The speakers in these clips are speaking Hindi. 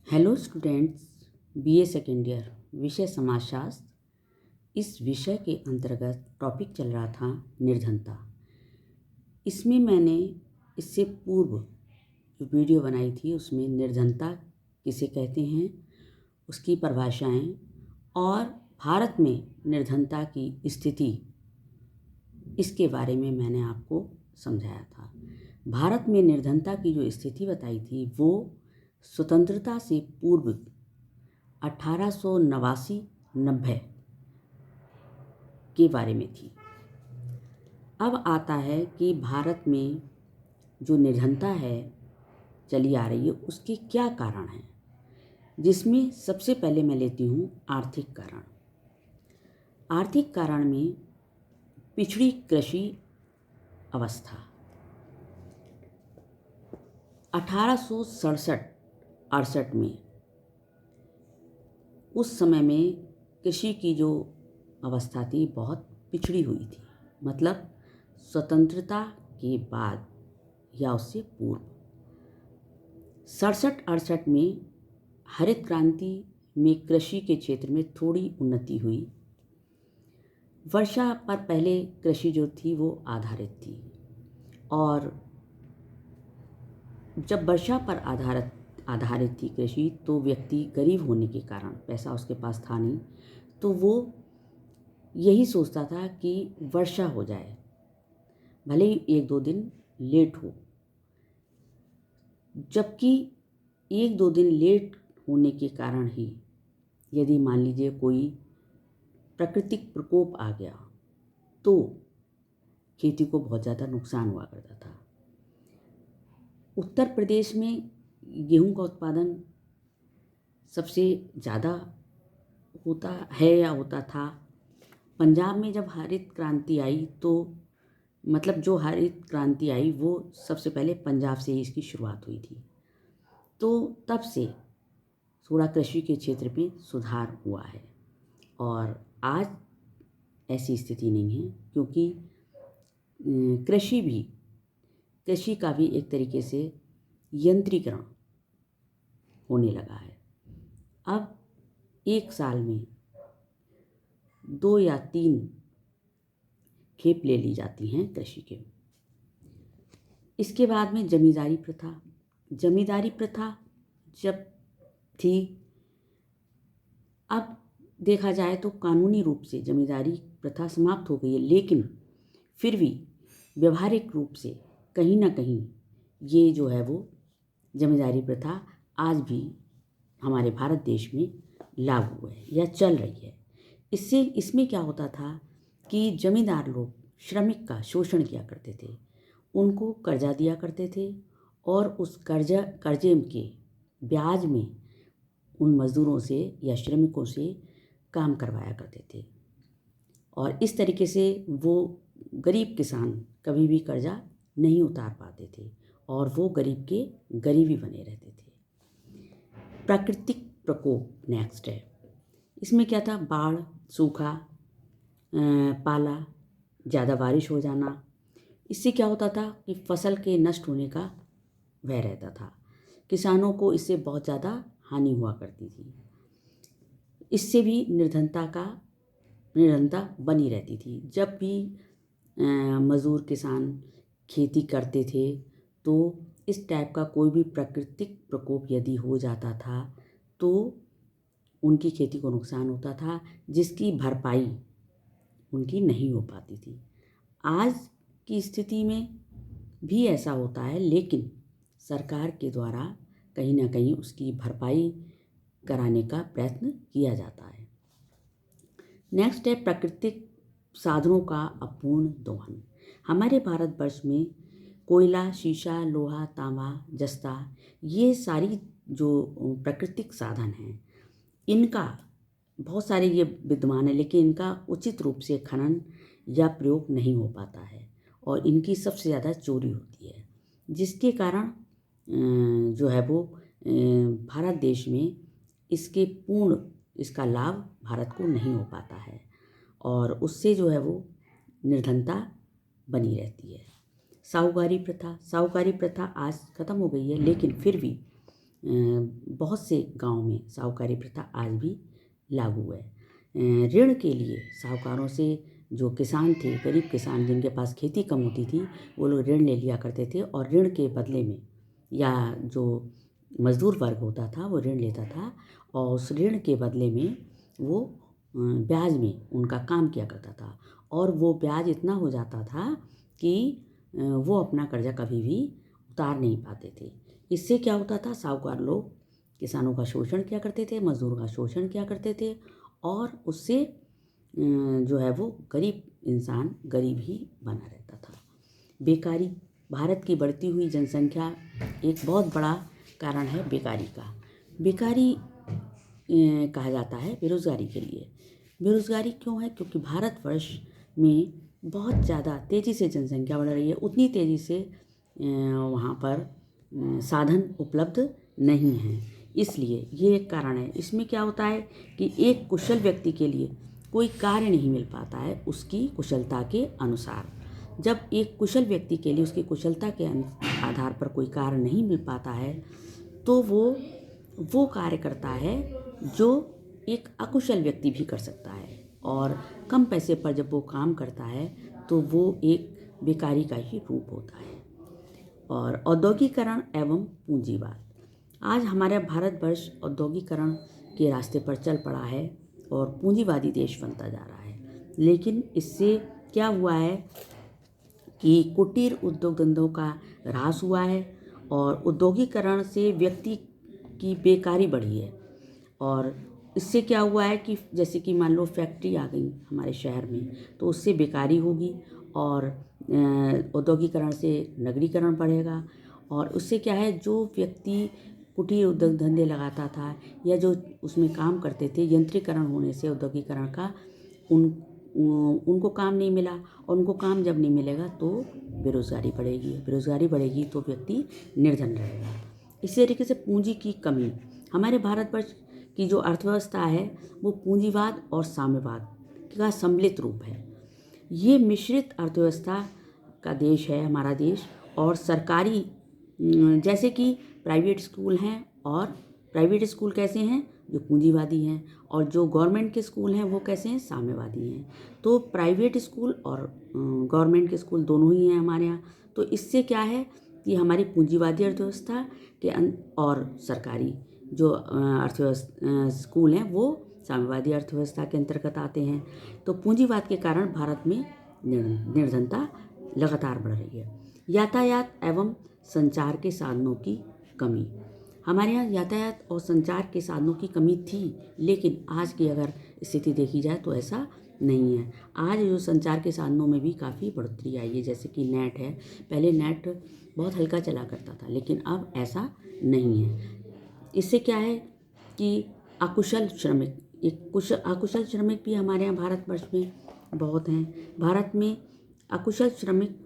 Hello students, BA second year विषय समाजशास्त्र। इस विषय के अंतर्गत टॉपिक चल रहा था निर्धनता। इसमें मैंने इससे पूर्व जो वीडियो बनाई थी उसमें निर्धनता किसे कहते हैं, उसकी परिभाषाएं और भारत में निर्धनता की स्थिति, इसके बारे में मैंने आपको समझाया था। भारत में निर्धनता की जो स्थिति बताई थी वो स्वतंत्रता से पूर्व 1889-90 के बारे में थी। अब आता है कि भारत में जो निर्धनता है चली आ रही है उसके क्या कारण हैं, जिसमें सबसे पहले मैं लेती हूँ आर्थिक कारण। आर्थिक कारण में पिछड़ी कृषि अवस्था। 1867-68 में उस समय में कृषि की जो अवस्था थी बहुत पिछड़ी हुई थी, मतलब स्वतंत्रता के बाद या उससे पूर्व। 67-68 में हरित क्रांति में कृषि के क्षेत्र में थोड़ी उन्नति हुई। वर्षा पर पहले कृषि जो थी वो आधारित थी, और जब वर्षा पर आधारित थी कृषि तो व्यक्ति गरीब होने के कारण, पैसा उसके पास था नहीं, तो वो यही सोचता था कि वर्षा हो जाए, भले ही 1-2 दिन लेट हो। जबकि 1-2 दिन लेट होने के कारण ही यदि मान लीजिए कोई प्राकृतिक प्रकोप आ गया तो खेती को बहुत ज़्यादा नुकसान हुआ करता था। उत्तर प्रदेश में गेहूं का उत्पादन सबसे ज़्यादा होता है या होता था। पंजाब में जब हरित क्रांति आई तो मतलब जो हरित क्रांति आई वो सबसे पहले पंजाब से ही इसकी शुरुआत हुई थी, तो तब से थोड़ा कृषि के क्षेत्र में सुधार हुआ है। और आज ऐसी स्थिति नहीं है, क्योंकि कृषि का भी एक तरीके से यंत्रीकरण होने लगा है। अब एक साल में 2 या 3 खेप ले ली जाती हैं कृषि के। इसके बाद में जमींदारी प्रथा जब थी, अब देखा जाए तो कानूनी रूप से जमींदारी प्रथा समाप्त हो गई है, लेकिन फिर भी व्यवहारिक रूप से कहीं ना कहीं ये जो है वो जमींदारी प्रथा आज भी हमारे भारत देश में लागू है या चल रही है। इसमें क्या होता था कि जमींदार लोग श्रमिक का शोषण किया करते थे, उनको कर्जा दिया करते थे और उस कर्जे के ब्याज में उन मज़दूरों से या श्रमिकों से काम करवाया करते थे, और इस तरीके से वो गरीब किसान कभी भी कर्जा नहीं उतार पाते थे और वो गरीब के गरीब ही बने रहते थे। प्राकृतिक प्रकोप नेक्स्ट है। इसमें क्या था, बाढ़, सूखा, पाला, ज़्यादा बारिश हो जाना। इससे क्या होता था कि फसल के नष्ट होने का भय रहता था, किसानों को इससे बहुत ज़्यादा हानि हुआ करती थी। इससे भी निर्धनता बनी रहती थी। जब भी मज़दूर किसान खेती करते थे तो इस टाइप का कोई भी प्राकृतिक प्रकोप यदि हो जाता था तो उनकी खेती को नुकसान होता था, जिसकी भरपाई उनकी नहीं हो पाती थी। आज की स्थिति में भी ऐसा होता है, लेकिन सरकार के द्वारा कहीं ना कहीं उसकी भरपाई कराने का प्रयत्न किया जाता है। नेक्स्ट है प्राकृतिक साधनों का अपूर्ण दोहन। हमारे भारतवर्ष में कोयला, शीशा, लोहा, तांबा, जस्ता, ये सारी जो प्राकृतिक साधन हैं, इनका बहुत सारे ये विद्यमान है, लेकिन इनका उचित रूप से खनन या प्रयोग नहीं हो पाता है और इनकी सबसे ज़्यादा चोरी होती है, जिसके कारण जो है वो भारत देश में इसका लाभ भारत को नहीं हो पाता है और उससे जो है वो निर्धनता बनी रहती है। साहूकारी प्रथा आज ख़त्म हो गई है, लेकिन फिर भी बहुत से गांव में साहूकारी प्रथा आज भी लागू है। ऋण के लिए साहूकारों से जो किसान थे, गरीब किसान जिनके पास खेती कम होती थी, वो लोग ऋण ले लिया करते थे और ऋण के बदले में, या जो मजदूर वर्ग होता था वो ऋण लेता था और उस ऋण के बदले में वो ब्याज में उनका काम किया करता था और वो ब्याज इतना हो जाता था कि वो अपना कर्जा कभी भी उतार नहीं पाते थे। इससे क्या होता था, साहूकार लोग किसानों का शोषण किया करते थे, मजदूरों का शोषण किया करते थे और उससे जो है वो गरीब इंसान गरीब ही बना रहता था। बेकारी, भारत की बढ़ती हुई जनसंख्या एक बहुत बड़ा कारण है बेकारी का। बेकारी कहा जाता है बेरोज़गारी के लिए। बेरोज़गारी क्यों है? क्योंकि भारतवर्ष में बहुत ज़्यादा तेज़ी से जनसंख्या बढ़ रही है, उतनी तेज़ी से वहाँ पर साधन उपलब्ध नहीं हैं, इसलिए ये एक कारण है। इसमें क्या होता है कि एक कुशल व्यक्ति के लिए कोई कार्य नहीं मिल पाता है उसकी कुशलता के अनुसार। जब एक कुशल व्यक्ति के लिए उसकी कुशलता के आधार पर कोई कार्य नहीं मिल पाता है तो वो कार्य करता है जो एक अकुशल व्यक्ति भी कर सकता है, और कम पैसे पर जब वो काम करता है तो वो एक बेकारी का ही रूप होता है। और औद्योगिकरण एवं पूंजीवाद, आज हमारा भारतवर्ष औद्योगिकरण के रास्ते पर चल पड़ा है और पूंजीवादी देश बनता जा रहा है। लेकिन इससे क्या हुआ है कि कुटीर उद्योग धंधों का ह्रास हुआ है और औद्योगिकरण से व्यक्ति की बेकारी बढ़ी है। और इससे क्या हुआ है कि जैसे कि मान लो फैक्ट्री आ गई हमारे शहर में, तो उससे बेकारी होगी और औद्योगिकरण से नगरीकरण बढ़ेगा। और उससे क्या है, जो व्यक्ति कुटीर उद्योग धंधे लगाता था या जो उसमें काम करते थे, यंत्रीकरण होने से औद्योगिकरण का उनको काम नहीं मिला, और उनको काम जब नहीं मिलेगा तो बेरोज़गारी बढ़ेगी। बेरोज़गारी बढ़ेगी तो व्यक्ति निर्धन रहेगा। इसी तरीके से पूंजी की कमी, हमारे भारतवर्ष की जो अर्थव्यवस्था है वो पूंजीवाद और साम्यवाद का सम्मिलित रूप है। ये मिश्रित अर्थव्यवस्था का देश है हमारा देश। और सरकारी जैसे कि प्राइवेट स्कूल हैं, और प्राइवेट स्कूल कैसे हैं, जो पूंजीवादी हैं, और जो गवर्नमेंट के स्कूल हैं वो कैसे हैं, साम्यवादी हैं। तो प्राइवेट स्कूल और गवर्नमेंट के स्कूल दोनों ही हैं हमारे यहाँ। तो इससे क्या है कि हमारी पूंजीवादी अर्थव्यवस्था के और सरकारी जो अर्थव्यवस्था स्कूल हैं वो साम्यवादी अर्थव्यवस्था के अंतर्गत आते हैं। तो पूंजीवाद के कारण भारत में निर्धनता लगातार बढ़ रही है। यातायात एवं संचार के साधनों की कमी, हमारे यहाँ यातायात और संचार के साधनों की कमी थी, लेकिन आज की अगर स्थिति देखी जाए तो ऐसा नहीं है। आज जो संचार के साधनों में भी काफ़ी बढ़ोतरी आई है, जैसे कि नेट है। पहले नेट बहुत हल्का चला करता था, लेकिन अब ऐसा नहीं है। इससे क्या है कि अकुशल श्रमिक, अकुशल श्रमिक भी हमारे यहाँ भारतवर्ष में बहुत हैं। भारत में अकुशल श्रमिक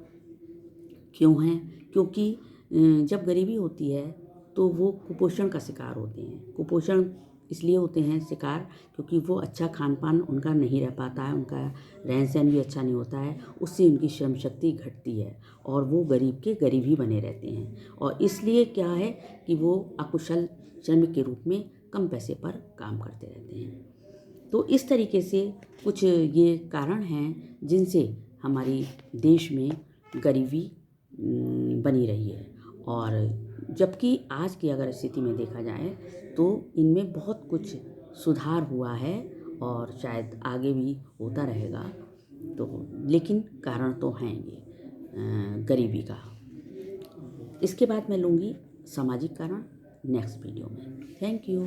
क्यों हैं? क्योंकि जब गरीबी होती है तो वो कुपोषण का शिकार होते हैं। कुपोषण इसलिए होते हैं शिकार क्योंकि वो अच्छा खान पान उनका नहीं रह पाता है, उनका रहन सहन भी अच्छा नहीं होता है, उससे उनकी श्रम शक्ति घटती है और वो गरीब के गरीब ही बने रहते हैं। और इसलिए क्या है कि वो अकुशल श्रमिक के रूप में कम पैसे पर काम करते रहते हैं। तो इस तरीके से कुछ ये कारण हैं जिनसे हमारी देश में गरीबी बनी रही है। और जबकि आज की अगर स्थिति में देखा जाए तो इनमें बहुत कुछ सुधार हुआ है और शायद आगे भी होता रहेगा। तो लेकिन कारण तो हैं ये गरीबी का। इसके बाद मैं लूँगी सामाजिक कारण नेक्स्ट वीडियो में। Thank you.